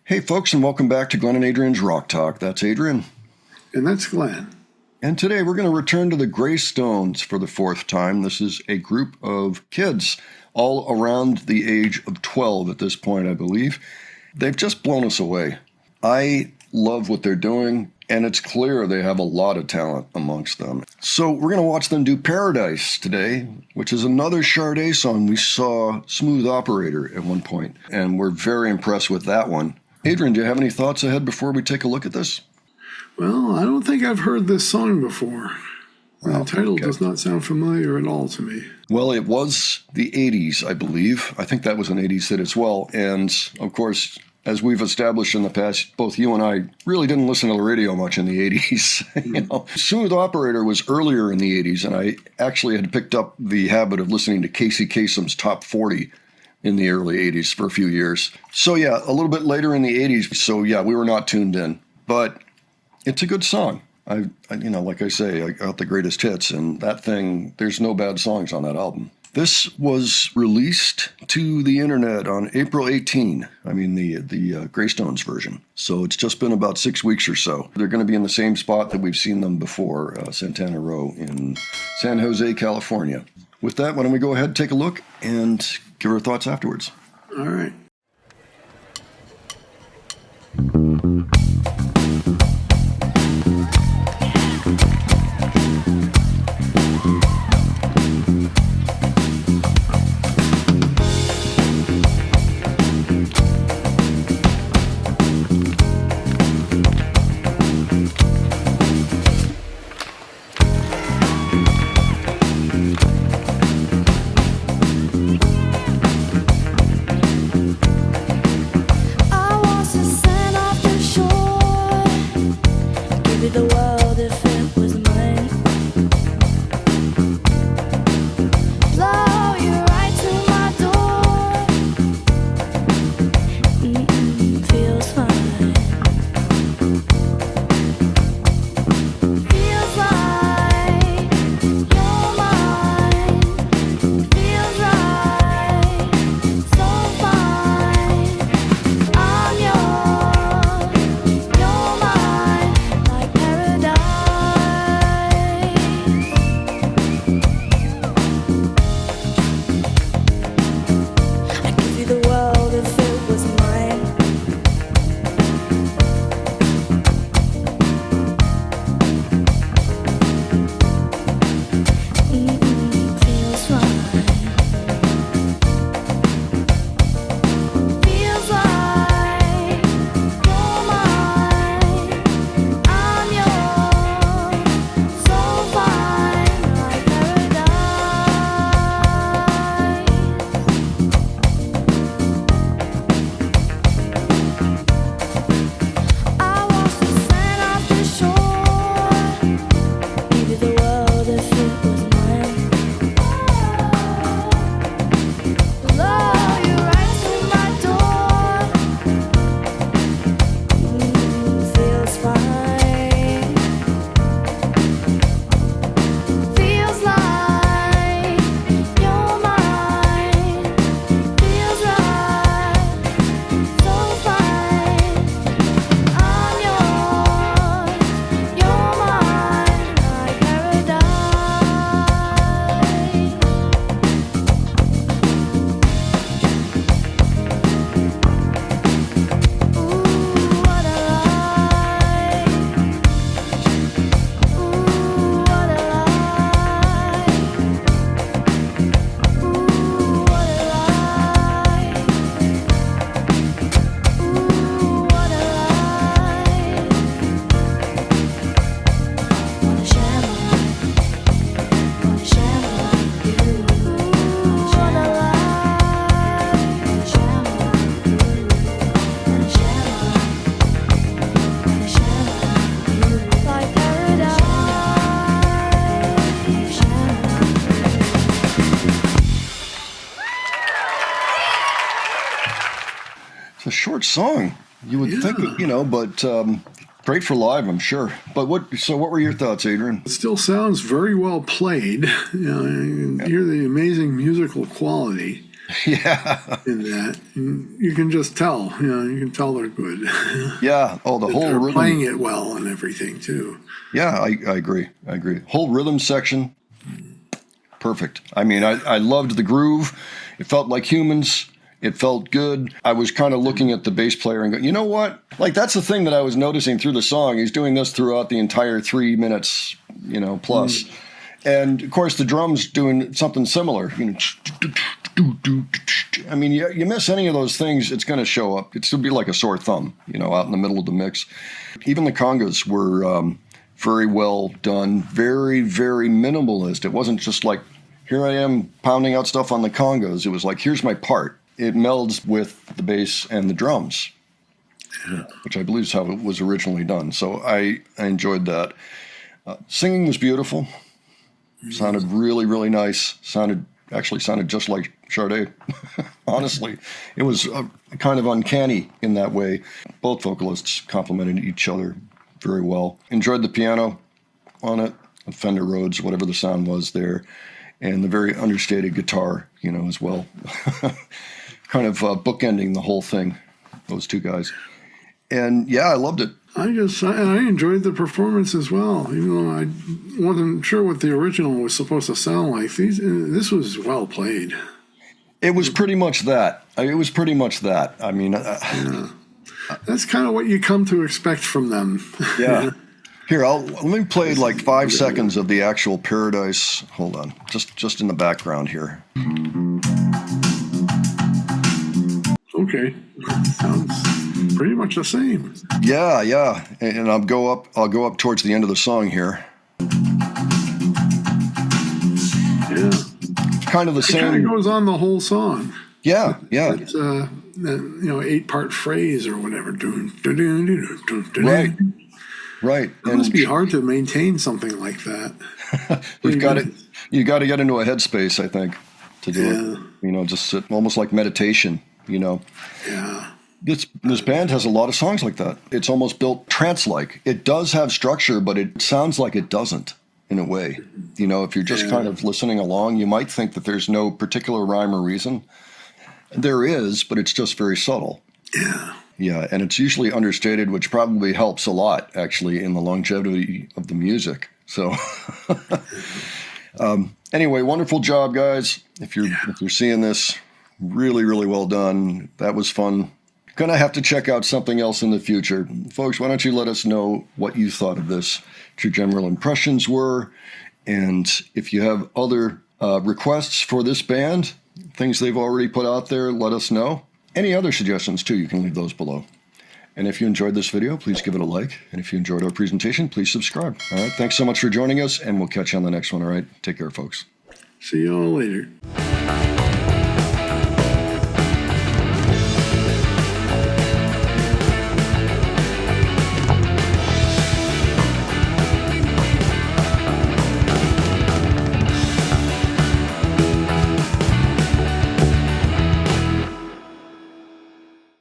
Hey folks, and welcome back to Glenn and Adrian's Rock Talk. That's Adrian. And that's Glenn. And today we're going to return to the Graystones for the fourth time. This is a group of kids, all around the age of 12 at this point, I believe. They've just blown us away. I love what they're doing, and it's clear they have a lot of talent amongst them. So we're going to watch them do Paradise today, which is another Sade song. We saw Smooth Operator at one point, and we're very impressed with that one. Adrian, do you have any thoughts ahead before we take a look at this? Well, I don't think I've heard this song before. The title does not sound familiar at all to me. Well, it was the 80s, I believe. I think that was an 80s hit as well. And, of course, as we've established in the past, both you and I really didn't listen to the radio much in the 80s. Smooth Operator was earlier in the 80s, and I actually had picked up the habit of listening to Casey Kasem's Top 40 in the early 80s for a few years. So, yeah, a little bit later in the 80s. So, yeah, we were not tuned in. But it's a good song. I like I say, I got the greatest hits, and that thing, there's no bad songs on that album. This was released to the internet on April 18. I mean, the Graystones version. So it's just been about 6 weeks or so. They're going to be in the same spot that we've seen them before, Santana Row in San Jose, California. With that, why don't we go ahead and take a look and give our thoughts afterwards. All right. It's a short song. You would think, but great for live, I'm sure. But what were your thoughts, Adrian? It still sounds very well played. You can hear the amazing musical quality. Yeah. in that. And you can just tell, you can tell they're good. Yeah. Oh, the whole They're rhythm. playing it well and everything too. Yeah, I agree. I agree. Whole rhythm section, perfect. I mean, I loved the groove. It felt like humans. It felt good. I was kind of looking at the bass player and go, you know what? Like, that's the thing that I was noticing through the song. He's doing this throughout the entire 3 minutes, plus. And, of course, the drums doing something similar. I mean, you miss any of those things, it's going to show up. It'd still be like a sore thumb, out in the middle of the mix. Even the congas were very well done, very, very minimalist. It wasn't just like, here I am pounding out stuff on the congas. It was like, here's my part. It melds with the bass and the drums, which I believe is how it was originally done. So I enjoyed that. Singing was beautiful. Sounded really, really nice. Actually sounded just like Sade. Honestly, it was kind of uncanny in that way. Both vocalists complimented each other very well. Enjoyed the piano on it, Fender Rhodes, whatever the sound was there, and the very understated guitar, as well. Kind of bookending the whole thing, those two guys. And yeah, I loved it. I enjoyed the performance as well. Even though I wasn't sure what the original was supposed to sound like. This was well played. It was pretty much that. I mean, yeah. That's kind of what you come to expect from them. Yeah. Here, let me play like 5 seconds of the actual Paradise. Hold on, just in the background here. Okay, sounds pretty much the same. Yeah, and I'll go up towards the end of the song here. Yeah, kind of the same. It kind of goes on the whole song. Yeah. It's 8-part phrase or whatever. Right. It must be hard to maintain something like that. You got to get into a headspace, I think, to do it. Just sit, almost like meditation. Yeah. This band has a lot of songs like that. It's almost built trance-like. It does have structure, but it sounds like it doesn't in a way. If you're just kind of listening along, you might think that there's no particular rhyme or reason. There is, but it's just very subtle. Yeah. Yeah, and it's usually understated, which probably helps a lot, actually, in the longevity of the music. So, anyway, wonderful job, guys. If you're seeing this, really, really well done. That was fun. Gonna have to check out something else in the future. Folks, why don't you let us know what you thought of this, what your general impressions were, and if you have other requests for this band, things they've already put out there, let us know. Any other suggestions, too, you can leave those below. And if you enjoyed this video, please give it a like. And if you enjoyed our presentation, please subscribe. All right, thanks so much for joining us, and we'll catch you on the next one, all right? Take care, folks. See you all later.